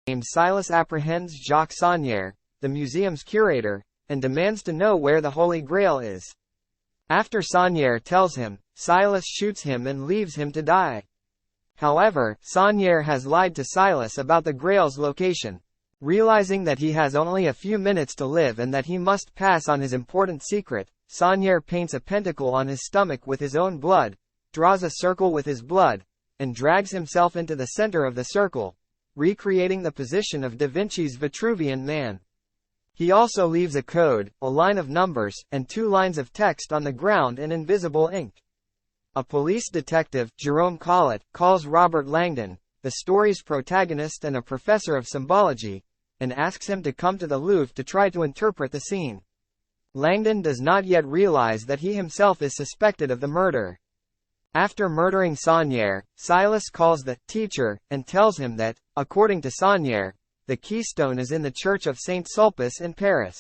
named Silas apprehends Jacques Saunière, the museum's curator, and demands to know where the Holy Grail is. After Saunière tells him, Silas shoots him and leaves him to die. However, Saunière has lied to Silas about the Grail's location. Realizing that he has only a few minutes to live and that he must pass on his important secret, Saunière paints a pentacle on his stomach with his own blood, draws a circle with his blood, and drags himself into the center of the circle, recreating the position of Da Vinci's Vitruvian Man. He also leaves a code, a line of numbers, and 2 lines of text on the ground in invisible ink. A police detective, Jerome Collett, calls Robert Langdon, the story's protagonist and a professor of symbology, and asks him to come to the Louvre to try to interpret the scene. Langdon does not yet realize that he himself is suspected of the murder. After murdering Saunière, Silas calls the teacher and tells him that, according to Saunière, the keystone is in the church of Saint Sulpice in Paris.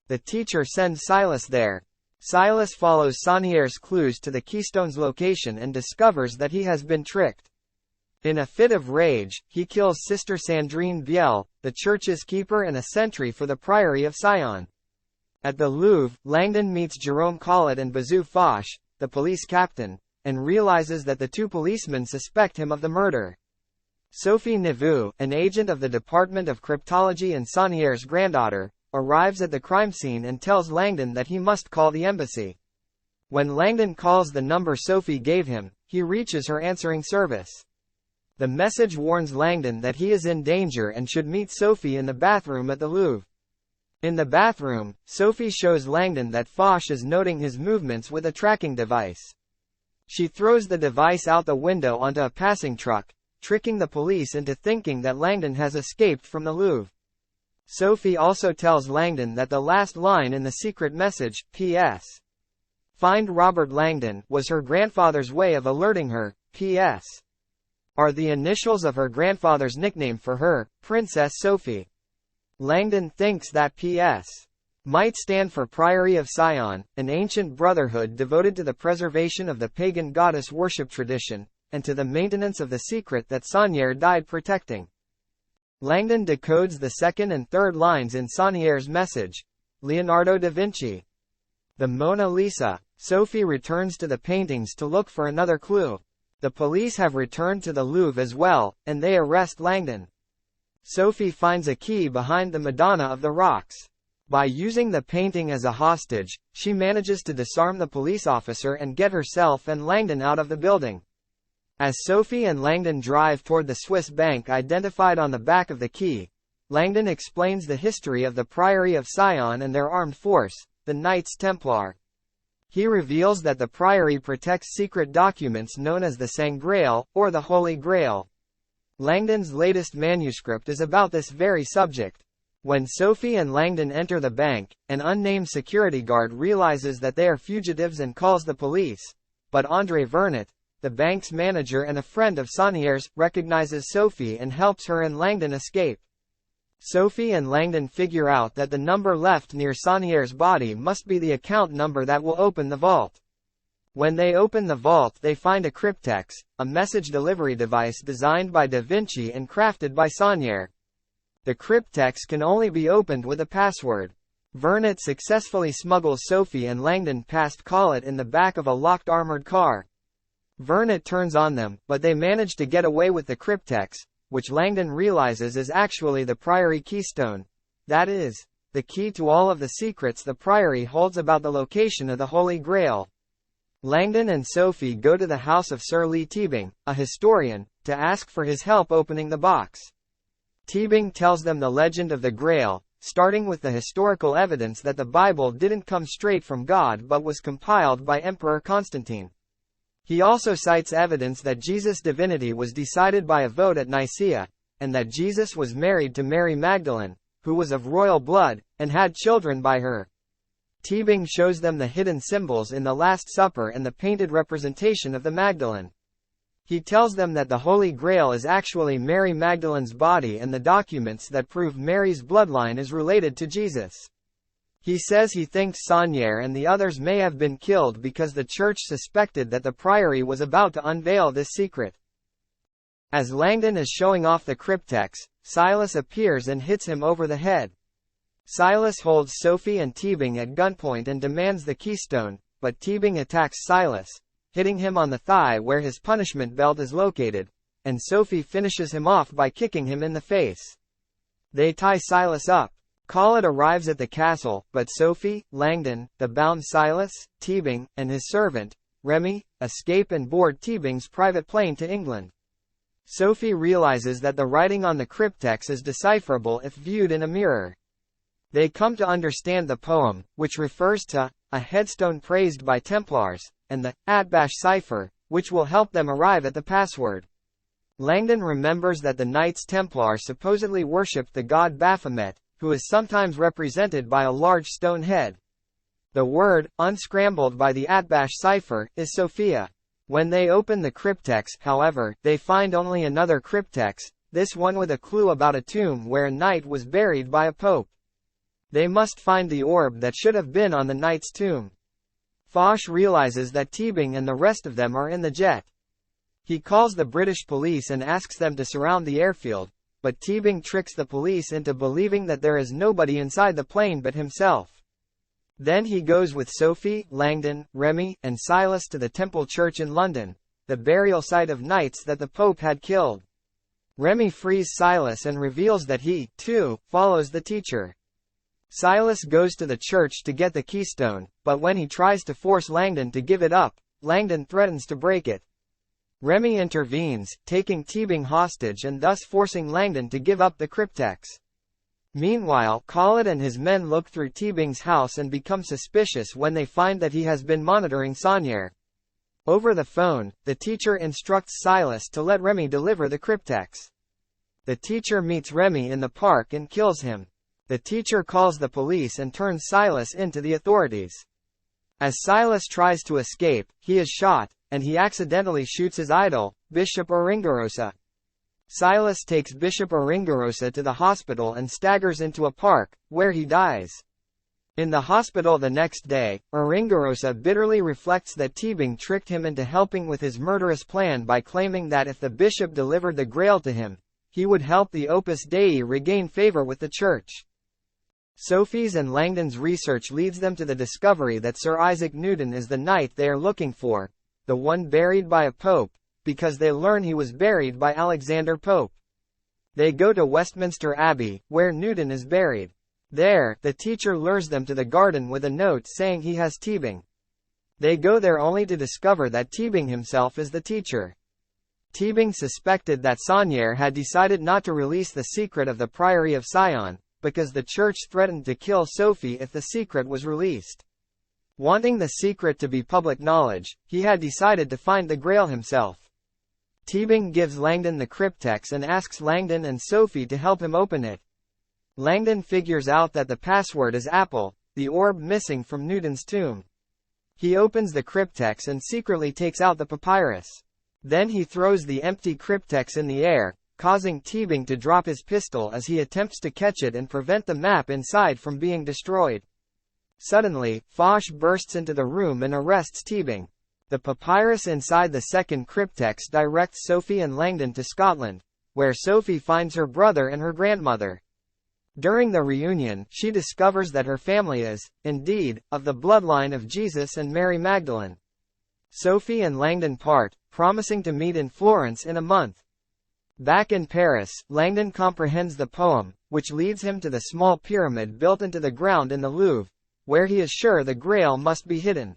The teacher sends Silas there. Silas follows Saunière's clues to the keystone's location and discovers that he has been tricked. In a fit of rage, he kills Sister Sandrine Biel, the church's keeper and a sentry for the Priory of Sion. At the Louvre, Langdon meets Jerome Collett and Bazou Foch, the police captain, and realizes that the 2 policemen suspect him of the murder. Sophie Neveu, an agent of the Department of Cryptology and Saunière's granddaughter, arrives at the crime scene and tells Langdon that he must call the embassy. When Langdon calls the number Sophie gave him, he reaches her answering service. The message warns Langdon that he is in danger and should meet Sophie in the bathroom at the Louvre. In the bathroom, Sophie shows Langdon that Foch is noting his movements with a tracking device. She throws the device out the window onto a passing truck, tricking the police into thinking that Langdon has escaped from the Louvre. Sophie also tells Langdon that the last line in the secret message, P.S. Find Robert Langdon, was her grandfather's way of alerting her, P.S. are the initials of her grandfather's nickname for her, Princess Sophie. Langdon thinks that P.S. might stand for Priory of Sion, an ancient brotherhood devoted to the preservation of the pagan goddess worship tradition, and to the maintenance of the secret that Saunière died protecting. Langdon decodes the 2nd and 3rd lines in Saunière's message. Leonardo da Vinci. The Mona Lisa. Sophie returns to the paintings to look for another clue. The police have returned to the Louvre as well, and they arrest Langdon. Sophie finds a key behind the Madonna of the Rocks. By using the painting as a hostage, she manages to disarm the police officer and get herself and Langdon out of the building. As Sophie and Langdon drive toward the Swiss bank identified on the back of the key, Langdon explains the history of the Priory of Sion and their armed force, the Knights Templar. He reveals that the Priory protects secret documents known as the Sangreal, or the Holy Grail. Langdon's latest manuscript is about this very subject. When Sophie and Langdon enter the bank, an unnamed security guard realizes that they are fugitives and calls the police, but André Vernet, the bank's manager and a friend of Saunière's, recognizes Sophie and helps her and Langdon escape. Sophie and Langdon figure out that the number left near Saunière's body must be the account number that will open the vault. When they open the vault, they find a cryptex, a message delivery device designed by Da Vinci and crafted by Saunière. The cryptex can only be opened with a password. Vernet successfully smuggles Sophie and Langdon past Collett in the back of a locked armored car. Vernet turns on them, but they manage to get away with the cryptex, which Langdon realizes is actually the Priory keystone. That is, the key to all of the secrets the Priory holds about the location of the Holy Grail. Langdon and Sophie go to the house of Sir Lee Teabing, a historian, to ask for his help opening the box. Teabing tells them the legend of the Grail, starting with the historical evidence that the Bible didn't come straight from God but was compiled by Emperor Constantine. He also cites evidence that Jesus' divinity was decided by a vote at Nicaea, and that Jesus was married to Mary Magdalene, who was of royal blood, and had children by her. Teabing shows them the hidden symbols in the Last Supper and the painted representation of the Magdalene. He tells them that the Holy Grail is actually Mary Magdalene's body and the documents that prove Mary's bloodline is related to Jesus. He says he thinks Saunière and the others may have been killed because the church suspected that the Priory was about to unveil this secret. As Langdon is showing off the cryptex, Silas appears and hits him over the head. Silas holds Sophie and Teabing at gunpoint and demands the keystone, but Teabing attacks Silas, hitting him on the thigh where his punishment belt is located, and Sophie finishes him off by kicking him in the face. They tie Silas up. Khalid arrives at the castle, but Sophie, Langdon, the bound Silas, Teabing, and his servant, Remy, escape and board Teabing's private plane to England. Sophie realizes that the writing on the cryptex is decipherable if viewed in a mirror. They come to understand the poem, which refers to a headstone praised by Templars, and the Atbash cipher, which will help them arrive at the password. Langdon remembers that the Knights Templar supposedly worshipped the god Baphomet, who is sometimes represented by a large stone head. The word, unscrambled by the Atbash cipher, is Sophia. When they open the cryptex, however, they find only another cryptex, this one with a clue about a tomb where a knight was buried by a pope. They must find the orb that should have been on the knight's tomb. Foch realizes that Teabing and the rest of them are in the jet. He calls the British police and asks them to surround the airfield, but Teabing tricks the police into believing that there is nobody inside the plane but himself. Then he goes with Sophie, Langdon, Remy, and Silas to the Temple Church in London, the burial site of knights that the Pope had killed. Remy frees Silas and reveals that he, too, follows the teacher. Silas goes to the church to get the keystone, but when he tries to force Langdon to give it up, Langdon threatens to break it. Remy intervenes, taking Teabing hostage and thus forcing Langdon to give up the cryptex. Meanwhile, Khalid and his men look through Teabing's house and become suspicious when they find that he has been monitoring Sonier. Over the phone, the teacher instructs Silas to let Remy deliver the cryptex. The teacher meets Remy in the park and kills him. The teacher calls the police and turns Silas into the authorities. As Silas tries to escape, he is shot, and he accidentally shoots his idol, Bishop Oringarosa. Silas takes Bishop Oringarosa to the hospital and staggers into a park, where he dies. In the hospital the next day, Oringarosa bitterly reflects that Teabing tricked him into helping with his murderous plan by claiming that if the bishop delivered the Grail to him, he would help the Opus Dei regain favor with the Church. Sophie's and Langdon's research leads them to the discovery that Sir Isaac Newton is the knight they are looking for, the one buried by a pope, because they learn he was buried by Alexander Pope. They go to Westminster Abbey, where Newton is buried. There, the teacher lures them to the garden with a note saying he has Teabing. They go there only to discover that Teabing himself is the teacher. Teabing suspected that Sonier had decided not to release the secret of the Priory of Sion, because the church threatened to kill Sophie if the secret was released. Wanting the secret to be public knowledge, he had decided to find the Grail himself. Teabing gives Langdon the cryptex and asks Langdon and Sophie to help him open it. Langdon figures out that the password is Apple, the orb missing from Newton's tomb. He opens the cryptex and secretly takes out the papyrus. Then he throws the empty cryptex in the air, causing Teabing to drop his pistol as he attempts to catch it and prevent the map inside from being destroyed. Suddenly, Foch bursts into the room and arrests Teabing. The papyrus inside the second cryptex directs Sophie and Langdon to Scotland, where Sophie finds her brother and her grandmother. During the reunion, she discovers that her family is, indeed, of the bloodline of Jesus and Mary Magdalene. Sophie and Langdon part, promising to meet in Florence in a month. Back in Paris, Langdon comprehends the poem, which leads him to the small pyramid built into the ground in the Louvre, where he is sure the Grail must be hidden.